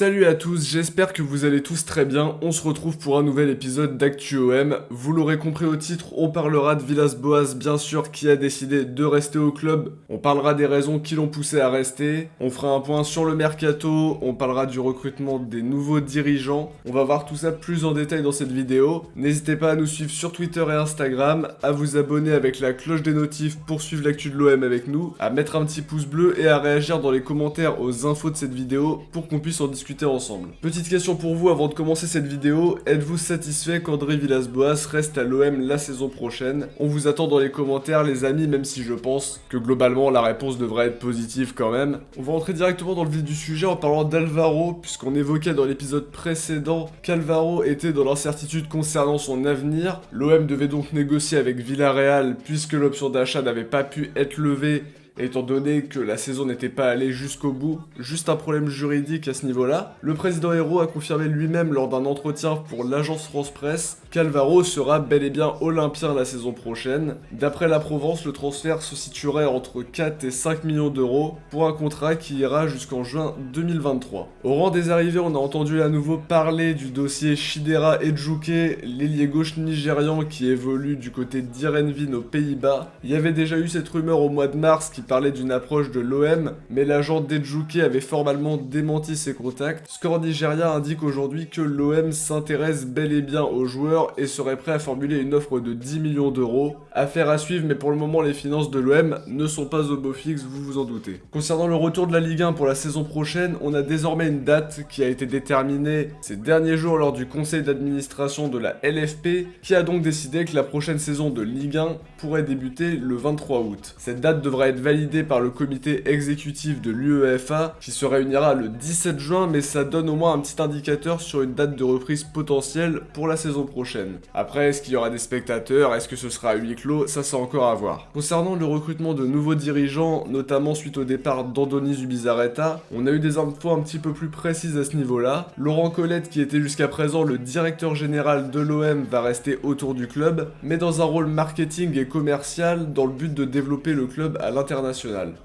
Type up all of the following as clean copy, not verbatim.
Salut à tous, j'espère que vous allez tous très bien. On se retrouve pour un nouvel épisode d'ActuOM. Vous l'aurez compris au titre, on parlera de Villas-Boas, bien sûr, qui a décidé de rester au club. On parlera des raisons qui l'ont poussé à rester. On fera un point sur le mercato. On parlera du recrutement des nouveaux dirigeants. On va voir tout ça plus en détail dans cette vidéo. N'hésitez pas à nous suivre sur Twitter et Instagram, à vous abonner avec la cloche des notifs pour suivre l'actu de l'OM avec nous, à mettre un petit pouce bleu et à réagir dans les commentaires aux infos de cette vidéo pour qu'on puisse en discuter ensemble. Petite question pour vous avant de commencer cette vidéo, êtes-vous satisfait qu'André Villas-Boas reste à l'OM la saison prochaine? On vous attend dans les commentaires les amis, même si je pense que globalement la réponse devrait être positive quand même. On va entrer directement dans le vif du sujet en parlant d'Alvaro, puisqu'on évoquait dans l'épisode précédent qu'Alvaro était dans l'incertitude concernant son avenir. L'OM devait donc négocier avec Villarreal puisque l'option d'achat n'avait pas pu être levée étant donné que la saison n'était pas allée jusqu'au bout, juste un problème juridique à ce niveau-là. Le président Hérault a confirmé lui-même lors d'un entretien pour l'agence France Presse qu'Alvaro sera bel et bien olympien la saison prochaine. D'après la Provence, le transfert se situerait entre 4 et 5 millions d'euros pour un contrat qui ira jusqu'en juin 2023. Au rang des arrivées, on a entendu à nouveau parler du dossier Chidera Edjouké, l'ailier gauche nigérian qui évolue du côté d'Heerenveen aux Pays-Bas. Il y avait déjà eu cette rumeur au mois de mars qui parlait d'une approche de l'OM, mais l'agent d'Edjouké avait formellement démenti ses contacts. Score Nigeria indique aujourd'hui que l'OM s'intéresse bel et bien aux joueurs et serait prêt à formuler une offre de 10 millions d'euros. Affaire à suivre, mais pour le moment les finances de l'OM ne sont pas au beau fixe, vous vous en doutez. Concernant le retour de la Ligue 1 pour la saison prochaine, on a désormais une date qui a été déterminée ces derniers jours lors du conseil d'administration de la LFP, qui a donc décidé que la prochaine saison de Ligue 1 pourrait débuter le 23 août. Cette date devra être validée par le comité exécutif de l'UEFA qui se réunira le 17 juin, mais ça donne au moins un petit indicateur sur une date de reprise potentielle pour la saison prochaine. Après, est-ce qu'il y aura des spectateurs? Est-ce que ce sera à huis clos? Ça c'est encore à voir. Concernant le recrutement de nouveaux dirigeants, notamment suite au départ d'Andoni Zubizarreta, on a eu des infos un petit peu plus précises à ce niveau-là. Laurent Colette, qui était jusqu'à présent le directeur général de l'OM, va rester autour du club, mais dans un rôle marketing et commercial dans le but de développer le club à l'international.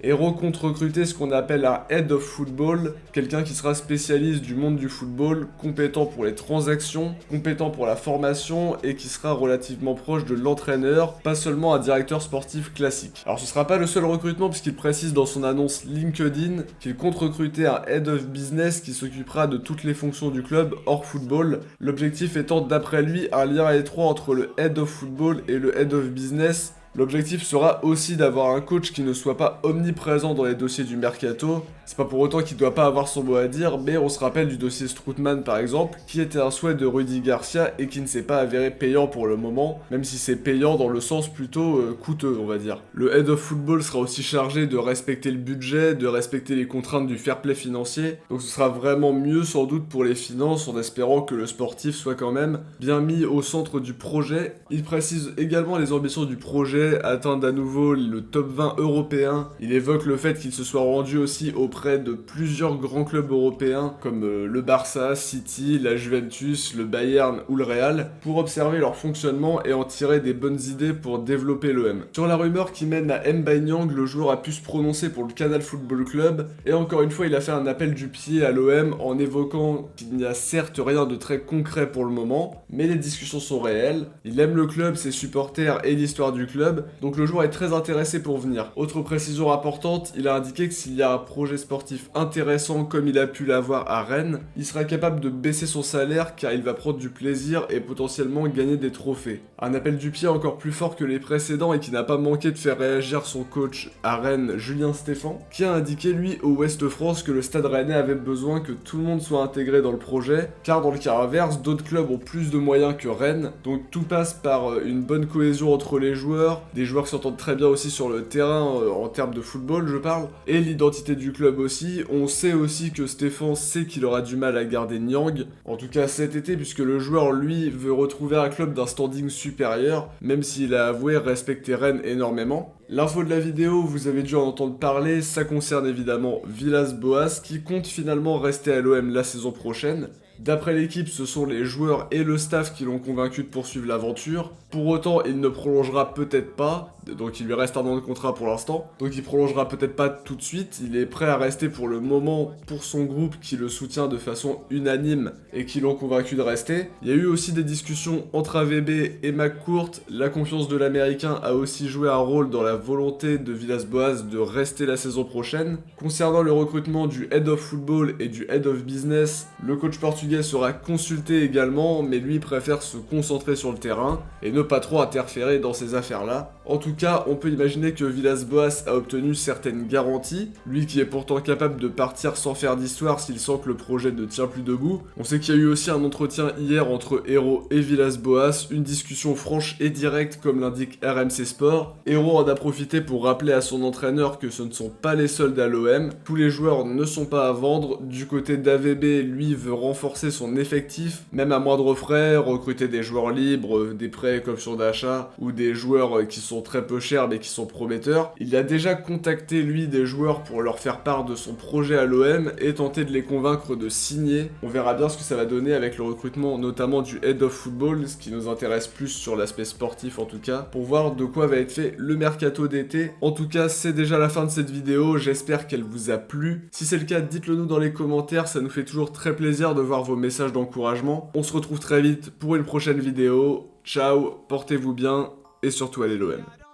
Hérault compte recruter ce qu'on appelle un Head of Football, quelqu'un qui sera spécialiste du monde du football, compétent pour les transactions, compétent pour la formation et qui sera relativement proche de l'entraîneur, pas seulement un directeur sportif classique. Alors ce sera pas le seul recrutement puisqu'il précise dans son annonce LinkedIn qu'il compte recruter un Head of Business qui s'occupera de toutes les fonctions du club hors football, l'objectif étant d'après lui un lien étroit entre le Head of Football et le Head of Business. L'objectif sera aussi d'avoir un coach qui ne soit pas omniprésent dans les dossiers du mercato. C'est pas pour autant qu'il doit pas avoir son mot à dire, mais on se rappelle du dossier Strootman par exemple, qui était un souhait de Rudy Garcia et qui ne s'est pas avéré payant pour le moment, même si c'est payant dans le sens plutôt coûteux on va dire. Le Head of Football sera aussi chargé de respecter le budget, de respecter les contraintes du fair play financier, donc ce sera vraiment mieux sans doute pour les finances en espérant que le sportif soit quand même bien mis au centre du projet. Il précise également les ambitions du projet, atteindre à nouveau le top 20 européen. Il évoque le fait qu'il se soit rendu aussi auprès de plusieurs grands clubs européens comme le Barça, City, la Juventus, le Bayern ou le Real pour observer leur fonctionnement et en tirer des bonnes idées pour développer l'OM. Sur la rumeur qui mène à Mbaye Niang, le joueur a pu se prononcer pour le Canal Football Club et encore une fois il a fait un appel du pied à l'OM en évoquant qu'il n'y a certes rien de très concret pour le moment, mais les discussions sont réelles. Il aime le club, ses supporters et l'histoire du club, donc le joueur est très intéressé pour venir. Autre précision importante, il a indiqué que s'il y a un projet sportif intéressant comme il a pu l'avoir à Rennes, il sera capable de baisser son salaire car il va prendre du plaisir et potentiellement gagner des trophées. Un appel du pied encore plus fort que les précédents et qui n'a pas manqué de faire réagir son coach à Rennes, Julien Stéphan, qui a indiqué lui au Ouest France que le Stade Rennais avait besoin que tout le monde soit intégré dans le projet, car dans le cas inverse, d'autres clubs ont plus de moyens que Rennes, donc tout passe par une bonne cohésion entre les joueurs, des joueurs qui s'entendent très bien aussi sur le terrain en termes de football je parle, et l'identité du club aussi. On sait aussi que Stéphane sait qu'il aura du mal à garder Niang, en tout cas cet été, puisque le joueur lui veut retrouver un club d'un standing supérieur, même s'il a avoué respecter Rennes énormément. L'info de la vidéo, vous avez dû en entendre parler, ça concerne évidemment Villas-Boas qui compte finalement rester à l'OM la saison prochaine. D'après l'équipe, ce sont les joueurs et le staff qui l'ont convaincu de poursuivre l'aventure. Pour autant, il ne prolongera peut-être pas. donc il lui reste 1 an de contrat pour l'instant, donc il prolongera peut-être pas tout de suite, il est prêt à rester pour le moment pour son groupe qui le soutient de façon unanime et qui l'ont convaincu de rester. Il y a eu aussi des discussions entre AVB et McCourt, la confiance de l'américain a aussi joué un rôle dans la volonté de Villas-Boas de rester la saison prochaine. Concernant le recrutement du Head of Football et du Head of Business, le coach portugais sera consulté également, mais lui préfère se concentrer sur le terrain et ne pas trop interférer dans ces affaires-là. En tout cas, on peut imaginer que Villas-Boas a obtenu certaines garanties, lui qui est pourtant capable de partir sans faire d'histoire s'il sent que le projet ne tient plus debout. On sait qu'il y a eu aussi un entretien hier entre Hero et Villas-Boas, une discussion franche et directe comme l'indique RMC Sport. Hero en a profité pour rappeler à son entraîneur que ce ne sont pas les soldes à l'OM, tous les joueurs ne sont pas à vendre. Du côté d'AVB, lui veut renforcer son effectif, même à moindre frais, recruter des joueurs libres, des prêts avec option d'achat, ou des joueurs qui sont très peu chers mais qui sont prometteurs. Il a déjà contacté lui des joueurs pour leur faire part de son projet à l'OM et tenter de les convaincre de signer. On verra bien ce que ça va donner avec le recrutement notamment du Head of Football, ce qui nous intéresse plus sur l'aspect sportif en tout cas, pour voir de quoi va être fait le mercato d'été. En tout cas, c'est déjà la fin de cette vidéo, j'espère qu'elle vous a plu. Si c'est le cas, dites-le nous dans les commentaires, ça nous fait toujours très plaisir de voir vos messages d'encouragement. On se retrouve très vite pour une prochaine vidéo. Ciao, portez-vous bien et surtout allez l'OM.